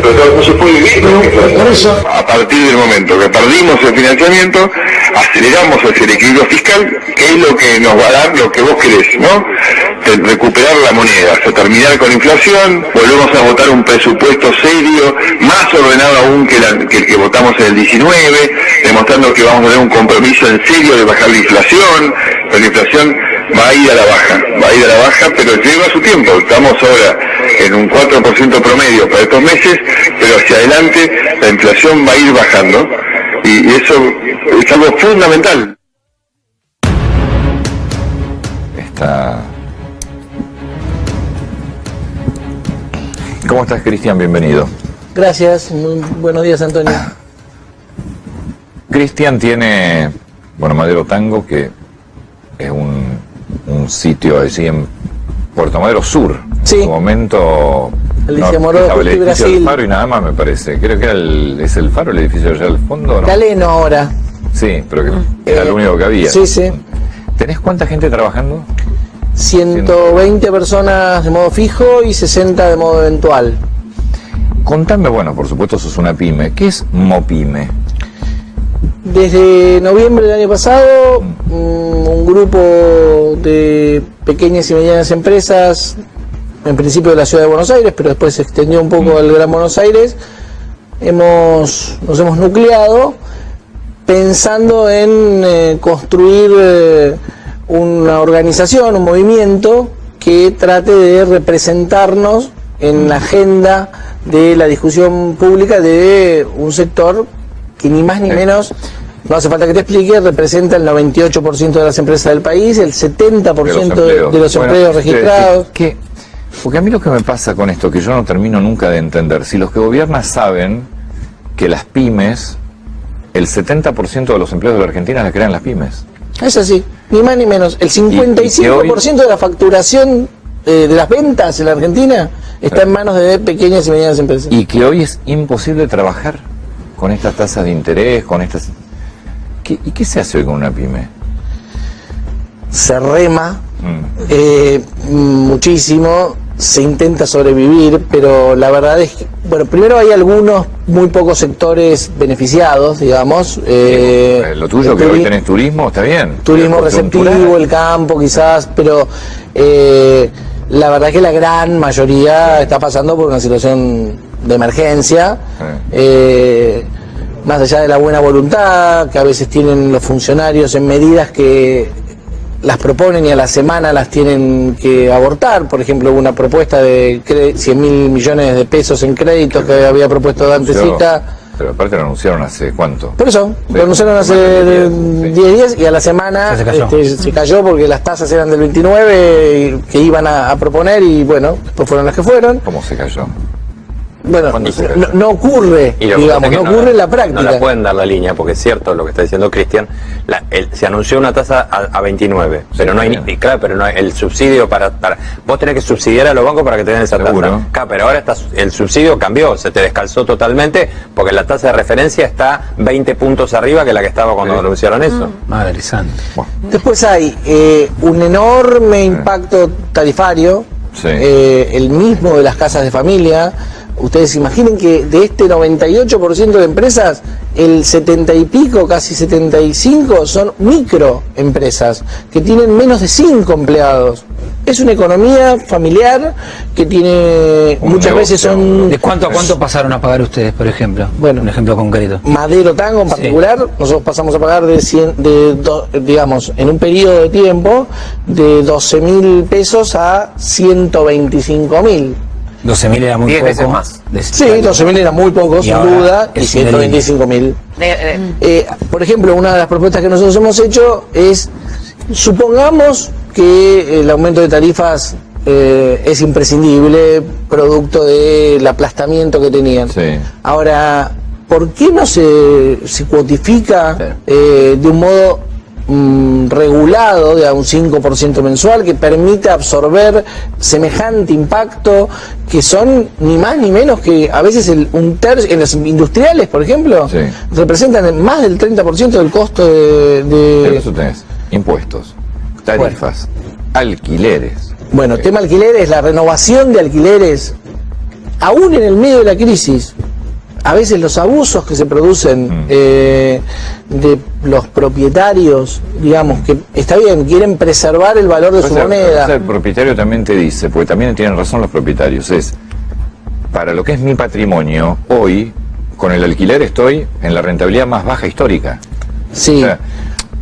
no se puede vivir con inflación. Por eso, a partir del momento que perdimos el financiamiento, aceleramos hacia el equilibrio fiscal, que es lo que nos va a dar lo que vos querés, ¿no? Recuperar la moneda, o sea, terminar con la inflación, volvemos a votar un presupuesto serio, más ordenado aún que el que votamos en el 19, demostrando que vamos a tener un compromiso en serio de bajar la inflación, pero la inflación va a ir a la baja, pero lleva su tiempo. Estamos ahora en un 4% promedio para estos meses, pero hacia adelante la inflación va a ir bajando, y eso es algo fundamental. ¿Cómo estás, Cristian? Bienvenido. Gracias, muy buenos días, Antonio. Cristian tiene, Madero Tango, que es un sitio allí en Puerto Madero Sur. Sí. En su momento Alicia Moró, estaba el edificio Brasil. del Faro y nada más, me parece. Creo que era es el Faro, el edificio allá al fondo, ¿no? Galeno ahora. Sí, pero que era lo único que había. Sí, sí. ¿Tenés cuánta gente trabajando? 120 personas de modo fijo y 60 de modo eventual. Contame, por supuesto sos una pyme. ¿Qué es Mopyme? Desde noviembre del año pasado, un grupo de pequeñas y medianas empresas, en principio de la ciudad de Buenos Aires, pero después se extendió un poco al Gran Buenos Aires, nos hemos nucleado pensando en construir una organización, un movimiento que trate de representarnos en la agenda de la discusión pública de un sector que ni más ni menos, no hace falta que te explique, representa el 98% de las empresas del país, el 70% de los empleos registrados. Porque a mí lo que me pasa con esto, que yo no termino nunca de entender, si los que gobiernan saben que las pymes, el 70% de los empleos de la Argentina las crean las pymes. Es así, ni más ni menos. El 55% de la facturación de las ventas en la Argentina está en manos de pequeñas y medianas empresas. Y que hoy es imposible trabajar con estas tasas de interés, con estas... ¿Y qué se hace hoy con una pyme? Se rema muchísimo, se intenta sobrevivir, pero la verdad es que, primero hay algunos muy pocos sectores beneficiados, digamos. Lo tuyo, que hoy tenés turismo, está bien. Turismo receptivo, el campo quizás, pero la verdad es que la gran mayoría está pasando por una situación de emergencia. Más allá de la buena voluntad que a veces tienen los funcionarios en medidas que las proponen y a la semana las tienen que abortar. Por ejemplo, una propuesta de 100.000 millones de pesos en créditos que había propuesto Dante Sica. Pero aparte lo anunciaron hace ¿cuánto? Por eso, lo anunciaron hace 10 días y a la semana se cayó porque las tasas eran del 29 que iban a proponer y después fueron las que fueron. ¿Cómo se cayó? No ocurre, digamos, no ocurre en la práctica. No la pueden dar la línea, porque es cierto lo que está diciendo Cristian, se anunció una tasa a 29, pero no hay, pero no hay el subsidio para vos tenés que subsidiar a los bancos para que te den esa tasa. Claro, pero ahora el subsidio cambió, se te descalzó totalmente, porque la tasa de referencia está 20 puntos arriba que la que estaba cuando anunciaron eso. Madre santa. Después hay un enorme impacto tarifario, el mismo de las casas de familia. Ustedes imaginen que de este 98% de empresas, el 70 y pico, casi 75, son microempresas que tienen menos de 5 empleados. Es una economía familiar que tiene, muchas veces son... ¿De cuánto a cuánto pasaron a pagar ustedes, por ejemplo? Un ejemplo concreto. Madero Tango en particular, nosotros pasamos a pagar digamos, en un periodo de tiempo, de 12.000 pesos a 125.000. 12.000 era muy poco. 10 veces más. Sí, 12.000 era muy poco, sin duda, y 125.000. Por ejemplo, una de las propuestas que nosotros hemos hecho es, supongamos que el aumento de tarifas es imprescindible, producto del aplastamiento que tenían. Ahora, ¿por qué no se cuotifica de un modo regulado de a un 5% mensual que permita absorber semejante impacto, que son ni más ni menos que a veces un tercio, en los industriales, por ejemplo, representan más del 30% del costo Pero eso tenés impuestos, tarifas, alquileres. Tema alquileres, la renovación de alquileres aún en el medio de la crisis, a veces los abusos que se producen de los propietarios, digamos, que está bien, quieren preservar el valor de su moneda. El propietario también te dice, porque también tienen razón los propietarios, es, para lo que es mi patrimonio, hoy, con el alquiler estoy en la rentabilidad más baja histórica. Sí. O sea,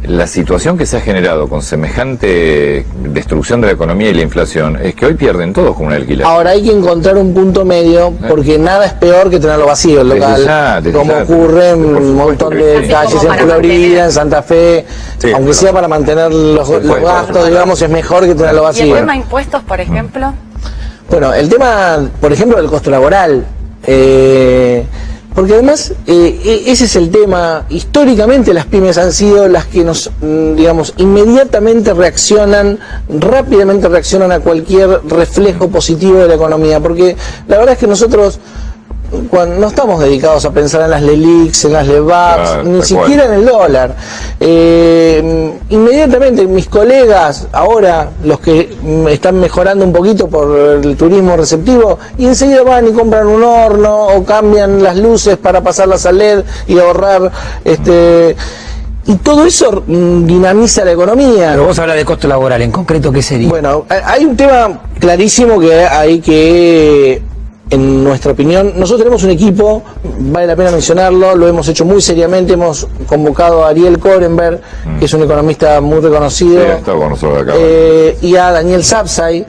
la situación que se ha generado con semejante destrucción de la economía y la inflación es que hoy pierden todos con un alquiler. Ahora hay que encontrar un punto medio, porque nada es peor que tenerlo vacío el local, como ocurre en un montón de calles en Florida, en Santa Fe, aunque sea para mantener los gastos, digamos, es mejor que tenerlo vacío. ¿Y el tema de impuestos, por ejemplo? Bueno, el tema, por ejemplo, del costo laboral, porque además ese es el tema. Históricamente las pymes han sido las que nos, digamos, inmediatamente rápidamente reaccionan a cualquier reflejo positivo de la economía, porque la verdad es que nosotros no estamos dedicados a pensar en las LELIQs, en las LEVAPs, ni siquiera en el dólar. Inmediatamente mis colegas, ahora los que están mejorando un poquito por el turismo receptivo, y enseguida van y compran un horno o cambian las luces para pasarlas a LED y ahorrar y todo eso dinamiza la economía. Pero vos hablas de costo laboral, ¿en concreto qué sería? Bueno, hay un tema clarísimo que hay que, en nuestra opinión, nosotros tenemos un equipo, vale la pena mencionarlo, lo hemos hecho muy seriamente, hemos convocado a Ariel Korenberg, que es un economista muy reconocido, con nosotros acá, y a Daniel Sapsay,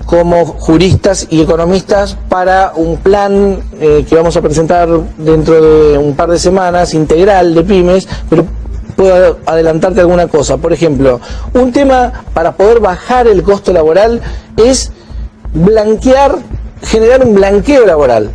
como juristas y economistas para un plan que vamos a presentar dentro de un par de semanas, integral de pymes, pero puedo adelantarte alguna cosa. Por ejemplo, un tema para poder bajar el costo laboral es generar un blanqueo laboral.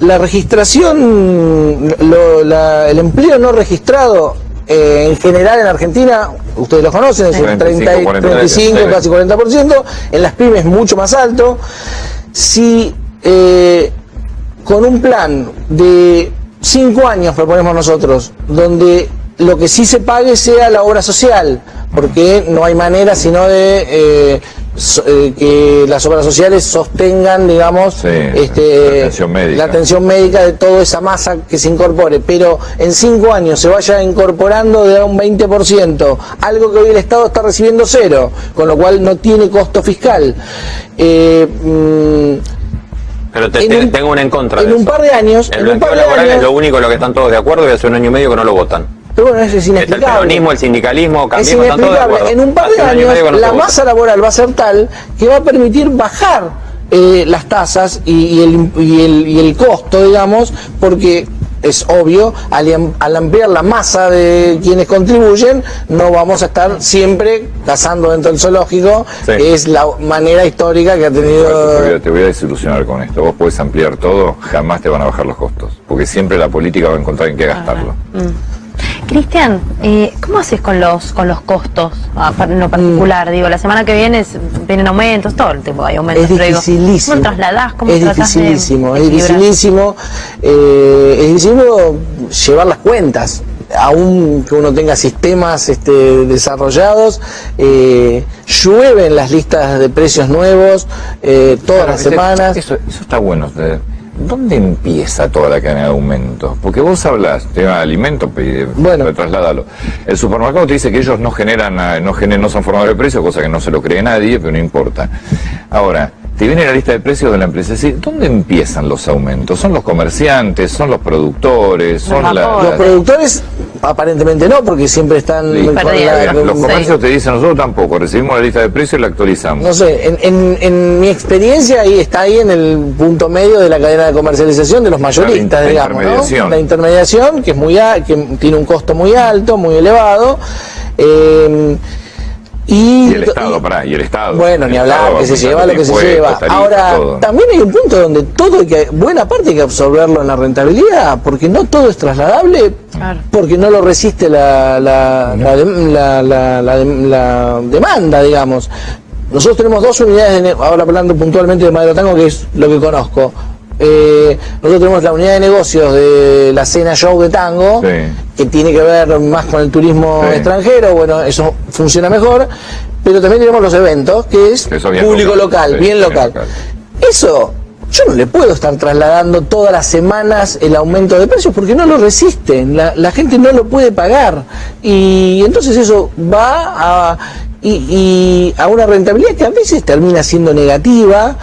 La registración, el empleo no registrado en general en Argentina, ustedes lo conocen, es un 35, casi 40%, en las pymes mucho más alto. Si con un plan de 5 años proponemos nosotros, donde lo que sí se pague sea la obra social, porque no hay manera sino de que las obras sociales sostengan, digamos, la atención médica de toda esa masa que se incorpore, pero en 5 años se vaya incorporando de un 20%, algo que hoy el Estado está recibiendo 0, con lo cual no tiene costo fiscal. Pero tengo una en contra de eso. En un par de años, el blanqueo laboral es lo único en lo que están todos de acuerdo, y hace 1 año y medio que no lo votan. Pero bueno, eso es inexplicable. El peronismo, el sindicalismo, es inexplicable. En un par de años la masa laboral va a ser tal que va a permitir bajar las tasas y el costo, digamos, porque es obvio, al ampliar la masa de quienes contribuyen, no vamos a estar siempre cazando dentro del zoológico, que es la manera histórica que ha tenido... Te voy a desilusionar con esto. Vos podés ampliar todo, jamás te van a bajar los costos, porque siempre la política va a encontrar en qué gastarlo. Cristian, ¿cómo haces con los costos en lo particular? Digo, la semana que viene vienen aumentos, todo el tiempo hay aumentos. Es dificilísimo. ¿Cómo trasladás? ¿Cómo es dificilísimo, es dificilísimo. Es dificilísimo llevar las cuentas, aún que uno tenga sistemas desarrollados. Llueven las listas de precios nuevos todas las semanas. Eso está bueno. ¿Dónde empieza toda la cadena de aumentos? Porque vos hablas, tema de alimentos, bueno, trasládalo. El supermercado te dice que ellos no son formadores de precios, cosa que no se lo cree nadie, pero no importa. Ahora, te viene la lista de precios de la empresa. ¿Dónde empiezan los aumentos? ¿Son los comerciantes? ¿Son los productores? Los productores aparentemente no, porque siempre están... Los comercios te dicen, nosotros tampoco, recibimos la lista de precios y la actualizamos. No sé, en mi experiencia está ahí en el punto medio de la cadena de comercialización de los mayoristas, digamos, ¿no? La intermediación, que tiene un costo muy alto, muy elevado. Y el Estado, y el Estado. Bueno, ni hablar, que se lleva lo que se lleva. Ahora, también hay un punto donde buena parte hay que absorberlo en la rentabilidad, porque no todo es trasladable, porque no lo resiste la demanda, digamos. Nosotros tenemos 2 unidades, ahora hablando puntualmente de Madero Tango, que es lo que conozco. Nosotros tenemos la unidad de negocios de la cena show de tango, que tiene que ver más con el turismo extranjero. Bueno, eso funciona mejor, pero también tenemos los eventos, que es público local, bien local. Eso, yo no le puedo estar trasladando todas las semanas el aumento de precios porque no lo resisten, la gente no lo puede pagar. Y entonces eso va a una rentabilidad que a veces termina siendo negativa.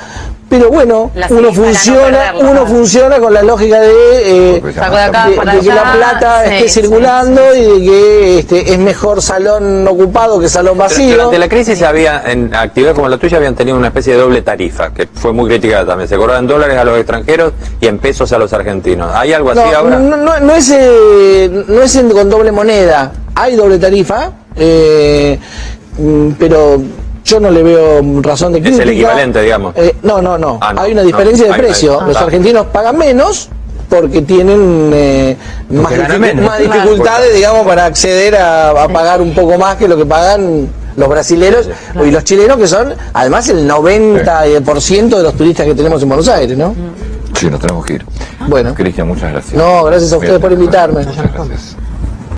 Pero bueno, uno funciona con la lógica de que la plata esté circulando y de que es mejor salón ocupado que salón vacío. Durante la crisis en actividades como la tuya habían tenido una especie de doble tarifa, que fue muy criticada también. Se cobraban dólares a los extranjeros y en pesos a los argentinos. ¿Hay algo así ahora? No es con doble moneda. Hay doble tarifa, pero yo no le veo razón de crítica. Es el equivalente, digamos. No. Hay una diferencia de precio. Los argentinos pagan menos porque tienen más dificultades, digamos, para acceder a pagar un poco más que lo que pagan los brasileros y los chilenos, que son además el 90% de los turistas que tenemos en Buenos Aires, ¿no? Sí, nos tenemos que ir. Bueno. Cristian, muchas gracias. No, gracias a ustedes por invitarme. Muchas gracias.